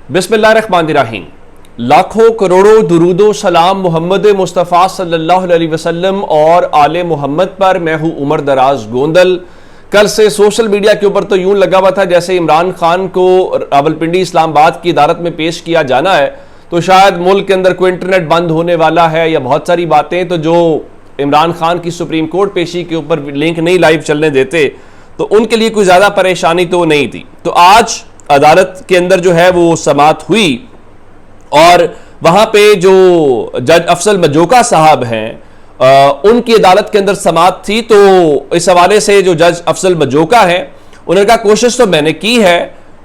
बिस्मिल्लाहिर्रहमानिर्रहीम। लाखों करोड़ों दुरूदो सलाम मोहम्मद मुस्तफ़ा सल्लल्लाहु अलैहि वसल्लम और आले मोहम्मद पर। मैं हूँ उमर दराज गोंदल। कल से सोशल मीडिया के ऊपर तो यूं लगा हुआ था जैसे इमरान खान को रावलपिंडी इस्लामाबाद की अदालत में पेश किया जाना है तो शायद मुल्क के अंदर कोई इंटरनेट बंद होने वाला है या बहुत सारी बातें। तो जो इमरान खान की सुप्रीम कोर्ट पेशी के ऊपर लिंक नहीं लाइव चलने देते तो उनके लिए कोई ज़्यादा परेशानी तो नहीं थी। तो आज अदालत के अंदर जो है वो समाअत हुई और वहां पे जो जज अफसल मजोका साहब हैं उनकी अदालत के अंदर समाअत थी। तो इस हवाले से जो जज अफसल मजोका है उन्होंने कहा कोशिश तो मैंने की है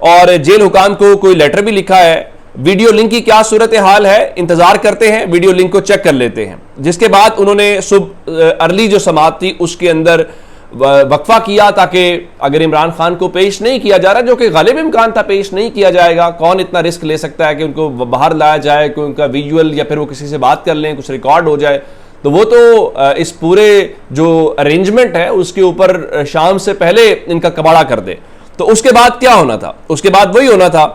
और जेल हुकाम को कोई लेटर भी लिखा है। वीडियो लिंक की क्या सूरत हाल है इंतजार करते हैं, वीडियो लिंक को चेक कर लेते हैं। जिसके बाद उन्होंने सुबह अर्ली जो समाअत थी उसके अंदर वक्फा किया ताकि अगर इमरान खान को पेश नहीं किया जा रहा, जो कि गालिब इम्कान था पेश नहीं किया जाएगा, कौन इतना रिस्क ले सकता है कि उनको बाहर लाया जाए, कि उनका विजुअल या फिर वो किसी से बात कर लें, कुछ रिकॉर्ड हो जाए। तो वो तो इस पूरे जो अरेंजमेंट है उसके ऊपर शाम से पहले इनका कबाड़ा कर दे। तो उसके बाद क्या होना था? उसके बाद वही होना था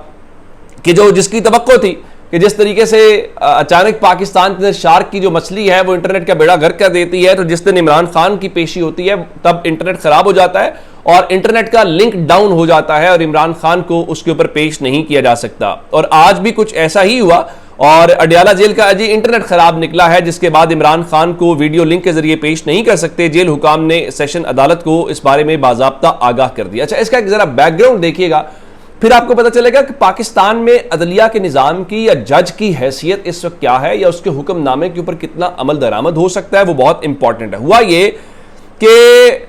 कि जो जिसकी तवक्को थी कि जिस तरीके से अचानक पाकिस्तान के अंदर शार्क की जो मछली है वो इंटरनेट का बेड़ा गर्क कर देती है, तो जिस दिन इमरान खान की पेशी होती है तब इंटरनेट खराब हो जाता है और इंटरनेट का लिंक डाउन हो जाता है और इमरान खान को उसके ऊपर पेश नहीं किया जा सकता। और आज भी कुछ ऐसा ही हुआ और अडयाला जेल का अजी इंटरनेट खराब निकला है, जिसके बाद इमरान खान को वीडियो लिंक के जरिए पेश नहीं कर सकते। जेल हुकाम ने सेशन अदालत को इस बारे में बाज़ाब्ता आगाह कर दिया। अच्छा, इसका एक जरा बैकग्राउंड देखिएगा, फिर आपको पता चलेगा कि पाकिस्तान में अदलिया के निज़ाम की या जज की हैसियत इस वक्त क्या है या उसके हुक्मनामे के ऊपर कितना अमल दरामद हो सकता है। वो बहुत इंपॉर्टेंट है। हुआ ये कि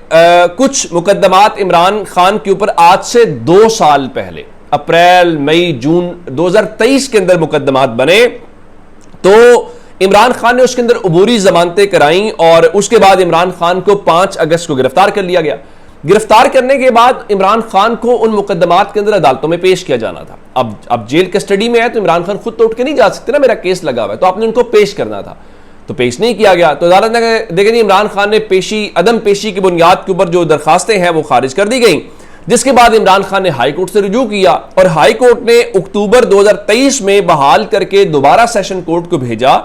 कुछ मुकदमात इमरान खान के ऊपर आज से 2 साल पहले अप्रैल मई जून 2023 के अंदर मुकदमात बने। तो इमरान खान ने उसके अंदर अबूरी जमानतें कराई और उसके बाद इमरान खान को 5 अगस्त को गिरफ्तार कर लिया गया। गिरफ्तार करने के बाद इमरान खान को उन मुकदमात के अंदर अदालतों में पेश किया जाना था। अब जेल कस्टडी में है तो इमरान खान खुद तो उठ के नहीं जा सकते ना, मेरा केस लगा हुआ है, तो आपने उनको पेश करना था, तो पेश नहीं किया गया। तो अदालत ने देखें इमरान खान ने अदम पेशी की बुनियाद के ऊपर जो दरखास्तें हैं वो खारिज कर दी गई। जिसके बाद इमरान खान ने हाई कोर्ट से रुजू किया और हाई कोर्ट ने अक्टूबर 2023 में बहाल करके दोबारा सेशन कोर्ट को भेजा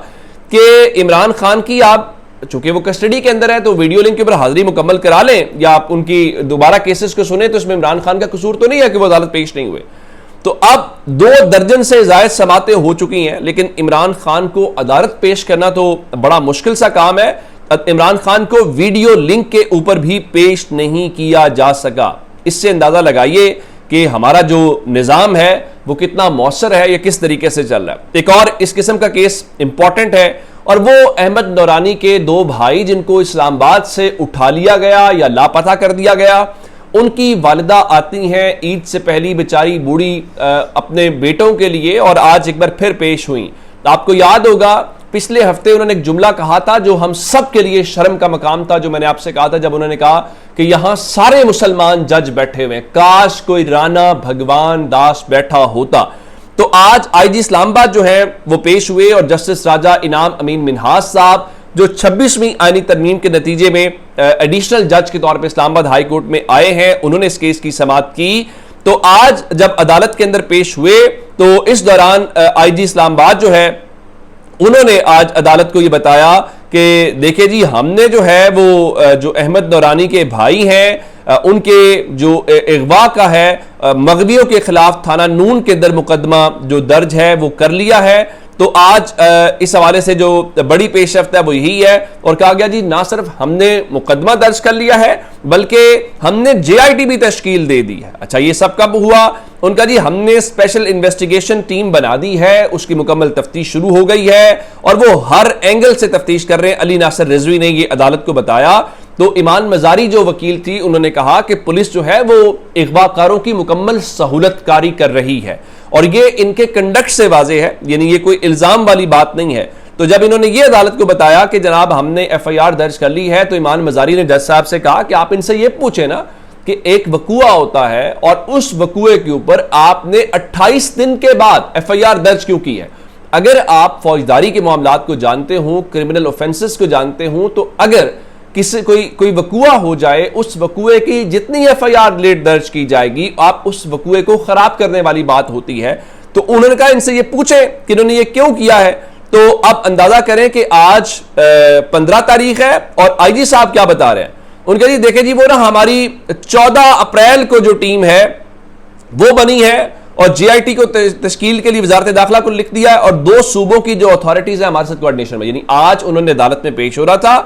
कि इमरान खान की आप चूंकि वो कस्टडी के अंदर है तो वीडियो लिंक के ऊपर हाजिरी मुकम्मल करा लें या आप उनकी दोबारा केसेस को सुने, तो इसमें इमरान खान का कसूर तो नहीं है कि वो अदालत पेश नहीं हुए। तो अब 2 दर्जन से जायद समातें हो चुकी हैं, लेकिन इमरान खान को अदालत पेश करना तो बड़ा मुश्किल सा काम है। इमरान खान को वीडियो लिंक के ऊपर भी पेश नहीं किया जा सका। इससे अंदाजा लगाइए कि हमारा जो निज़ाम है वो कितना मौसर है या किस तरीके से चल रहा है। एक और इस किस्म का केस इंपॉर्टेंट है और वो अहमद नौरानी के 2 भाई जिनको इस्लामाबाद से उठा लिया गया या लापता कर दिया गया। उनकी वालिदा आती हैं ईद से पहली बेचारी बूढ़ी अपने बेटों के लिए और आज एक बार फिर पेश हुई। आपको याद होगा पिछले हफ्ते उन्होंने एक जुमला कहा था जो हम सब के लिए शर्म का मकाम था, जो मैंने आपसे कहा था जब उन्होंने कहा कि यहां सारे मुसलमान जज बैठे हुए, काश कोई राणा भगवान दास बैठा होता। तो आज आईजी इस्लामाबाद जो है वो पेश हुए और जस्टिस राजा इनाम अमीन मिन्हाज साहब जो 26वीं आईनी तरमीम के नतीजे में एडिशनल जज के तौर पे इस्लामाबाद हाई कोर्ट में आए हैं, उन्होंने इस केस की समाअत की। तो आज जब अदालत के अंदर पेश हुए तो इस दौरान आईजी इस्लामाबाद जो है उन्होंने आज अदालत को ये बताया कि देखिए जी, हमने जो है वो जो अहमद नौरानी के भाई हैं उनके जो अगवा का है मगबियों के खिलाफ थाना नून के अंदर मुकदमा जो दर्ज है वो कर लिया है। तो आज इस हवाले से जो बड़ी पेशरफ्त है वो यही है और कहा गया जी ना सिर्फ हमने मुकदमा दर्ज कर लिया है बल्कि हमने JIT भी तश्कील दे दी है। अच्छा, ये सब कब हुआ? उनका जी हमने स्पेशल इन्वेस्टिगेशन टीम बना दी है, उसकी मुकम्मल तफ्तीश शुरू हो गई है और वो हर एंगल से तफ्तीश कर रहे हैं। अली नासिर रिजवी ने ये अदालत को बताया। तो ईमान मजारी जो वकील थी उन्होंने कहा कि पुलिस जो है वो अगवाकारों की मुकम्मल सहूलतकारी कर रही है और ये इनके कंडक्ट से वाजे है, यानी ये कोई इल्जाम वाली बात नहीं है। तो जब इन्होंने ये अदालत को बताया कि जनाब हमने FIR दर्ज कर ली है तो ईमान मजारी ने जज साहब से कहा कि आप इनसे ये पूछे ना कि एक वकूआ होता है और उस वकूए के ऊपर आपने 28 दिन के बाद FIR दर्ज क्यों की है? अगर आप फौजदारी के मामलात को जानते हो, क्रिमिनल ऑफेंसेस को जानते हो, तो अगर किसी कोई वकूआ हो जाए उस वकूए की जितनी FIR लेट दर्ज की जाएगी आप उस वकूए को खराब करने वाली बात होती है। तो उन्होंने कहा इनसे ये पूछे कि इन्होंने ये क्यों किया है। तो अब अंदाजा करें कि आज 15 तारीख है और आईजी साहब क्या बता रहे हैं। उनके जी देखें जी, वो ना हमारी 14 अप्रैल को जो टीम है वो बनी है और जीआईटी को तश्कील के लिए वजारत दाखिला को लिख दिया है और 2 सूबों की जो अथॉरिटीज है हमारे साथ कोऑर्डिनेशन में, यानी आज उन्होंने अदालत में पेश हो रहा था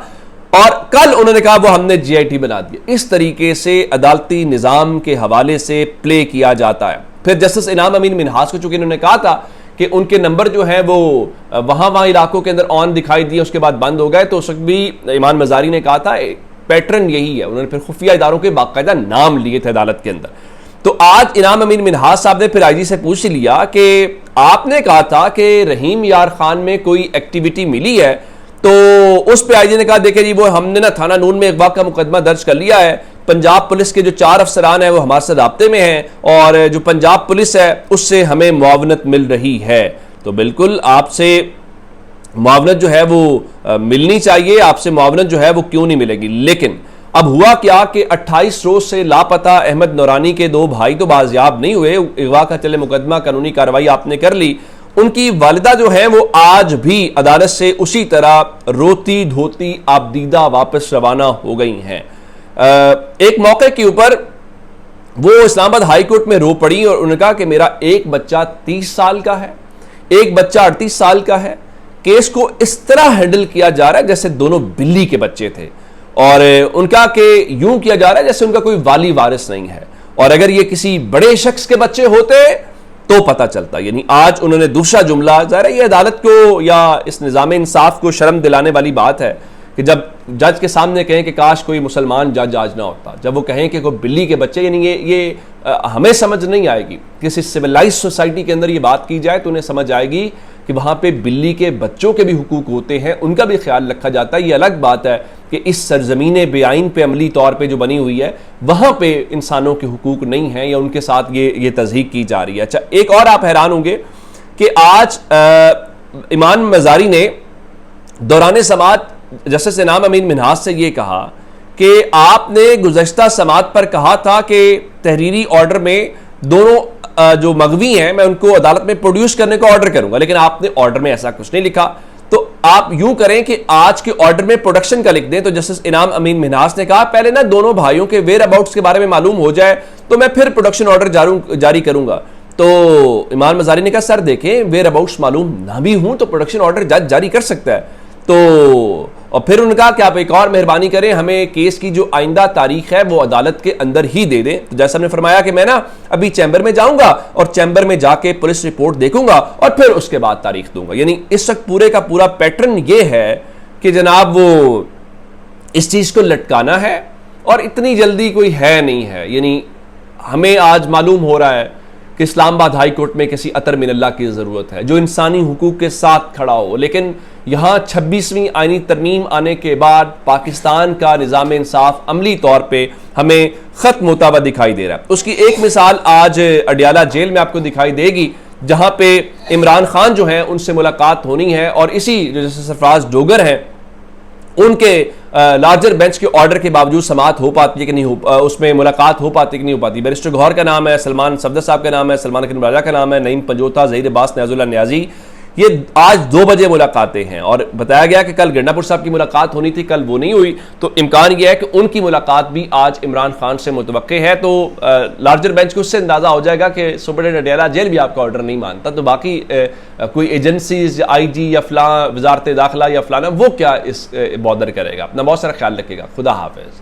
और कल उन्होंने कहा वो हमने जीआईटी बना दिया। इस तरीके से अदालती निजाम के हवाले से प्ले किया जाता है। फिर जस्टिस इनाम अमीन मिन्हास को चूंकि उन्होंने कहा था कि उनके नंबर जो है वो वहां इलाकों के अंदर ऑन दिखाई दिए, उसके बाद बंद हो गए, तो उस वक्त भी इमान मजारी ने कहा था पैटर्न यही है। उन्होंने फिर खुफिया इदारों के बाकायदा नाम लिए थे अदालत के अंदर। तो आज इनाम अमीन मिन्हास साहब ने फिर आईजी से पूछ लिया कि आपने कहा था कि रहीम यार खान में कोई एक्टिविटी मिली है, तो उस पे आईजी ने कहा देखे जी वो हमने ना थाना नून में अगवा का मुकदमा दर्ज कर लिया है, पंजाब पुलिस के जो 4 अफसरान हैं वो हमारे साथ राब्ते में हैं और जो पंजाब पुलिस है उससे हमें मुआवनत मिल रही है। तो बिल्कुल आपसे मुआवनत जो है वो मिलनी चाहिए, आपसे मुआवनत जो है वो क्यों नहीं मिलेगी। लेकिन अब हुआ क्या कि 28 रोज से लापता अहमद नौरानी के 2 भाई तो बाजियाब नहीं हुए, अगवा का चले मुकदमा, कानूनी कार्रवाई आपने कर ली। उनकी वालिदा जो है वो आज भी अदालत से उसी तरह रोती धोती आबदीदा वापस रवाना हो गई हैं। एक मौके के ऊपर वो इस्लामाबाद हाई कोर्ट में रो पड़ी और उन्होंने कहा कि मेरा एक बच्चा 30 साल का है, एक बच्चा 38 साल का है, केस को इस तरह हैंडल किया जा रहा है जैसे दोनों बिल्ली के बच्चे थे और उनका कि यूं किया जा रहा है जैसे उनका कोई वाली वारिस नहीं है और अगर ये किसी बड़े शख्स के बच्चे होते तो पता चलता। यानी आज उन्होंने दूसरा जुमला, ज़ाहिर है ये अदालत को या इस निज़ाम इंसाफ को शर्म दिलाने वाली बात है कि जब जज के सामने कहें कि काश कोई मुसलमान जज आज ना होता, जब वो कहें कि कोई बिल्ली के बच्चे, यानी ये हमें समझ नहीं आएगी। किसी सिविलाइज सोसाइटी के अंदर ये बात की जाए तो उन्हें समझ आएगी कि वहाँ पे बिल्ली के बच्चों के भी हुकूक होते हैं, उनका भी ख्याल रखा जाता है। ये अलग बात है कि इस सरजमीन बेआइन पे अमली तौर पे जो बनी हुई है वहाँ पे इंसानों के हुकूक नहीं है या उनके साथ ये तज़हीक की जा रही है। अच्छा, एक और आप हैरान होंगे कि आज इमाम मजारी ने दौरान समात जस्टिस इनाम अमीन मिन्हास से ये कहा कि आपने गुज़श्ता समात पर कहा था कि तहरीरी ऑर्डर में दोनों जो मगवी हैं मैं उनको अदालत में प्रोड्यूस करने को ऑर्डर करूंगा, लेकिन आपने ऑर्डर में ऐसा कुछ नहीं लिखा। तो आप यूं करें कि आज के ऑर्डर में प्रोडक्शन का लिख दें। तो जस्टिस इनाम अमीन मिन्हास ने कहा पहले ना दोनों भाइयों के वेयर अबाउट्स के बारे में मालूम हो जाए तो मैं फिर प्रोडक्शन ऑर्डर जारी करूंगा। तो इमाम मजारी ने कहा सर देखें, वेयर अबाउट्स मालूम ना भी हूं तो प्रोडक्शन ऑर्डर जज जारी कर सकता है। तो और फिर उन्होंने कहा कि आप एक और मेहरबानी करें, हमें केस की जो आइंदा तारीख है वो अदालत के अंदर ही दे दें। तो जैसा हमने फरमाया कि मैं ना अभी चैम्बर में जाऊंगा और चैम्बर में जाके पुलिस रिपोर्ट देखूंगा और फिर उसके बाद तारीख दूंगा। यानी इस वक्त पूरे का पूरा पैटर्न ये है कि जनाब वो इस चीज को लटकाना है और इतनी जल्दी कोई है नहीं है। यानी हमें आज मालूम हो रहा है कि इस्लामाबाद हाई कोर्ट में किसी अतर मिनल्ला की ज़रूरत है जो इंसानी हुकूक के साथ खड़ा हो, लेकिन यहाँ 26वीं आईनी तरमीम आने के बाद पाकिस्तान का निज़ाम इंसाफ अमली तौर पे हमें ख़त्म होता हुआ दिखाई दे रहा है। उसकी एक मिसाल आज अडियाला जेल में आपको दिखाई देगी जहाँ पे इमरान खान जो हैं उनसे मुलाकात होनी है और इसी जो जैसे सरफराज डोगर हैं उनके लार्जर बेंच के ऑर्डर के बावजूद समाअत हो पाती है कि नहीं हो, उसमें मुलाकात हो पाती है कि नहीं हो पाती। बैरिस्टर गौहर का नाम है, सलमान सफदर साहब का नाम है, सलमान अकीम राजा का नाम है, नईम पंजोता, ज़हीर अब्बास, न्याजुल्लाह न्याजी, ये आज 2 बजे मुलाकातें हैं और बताया गया कि कल गंडापुर साहब की मुलाकात होनी थी, कल वो नहीं हुई। तो इम्कान यह है कि उनकी मुलाकात भी आज इमरान खान से मुतवक्के है। तो लार्जर बेंच को उससे अंदाजा हो जाएगा कि सुपरिटेंडेंट अडियाला जेल भी आपका ऑर्डर नहीं मानता, तो बाकी कोई एजेंसीज IG या फलां वजारत दाखिला या फलाना वो क्या इस बॉदर करेगा। अपना बहुत सारा ख्याल रखिएगा। खुदा हाफिज।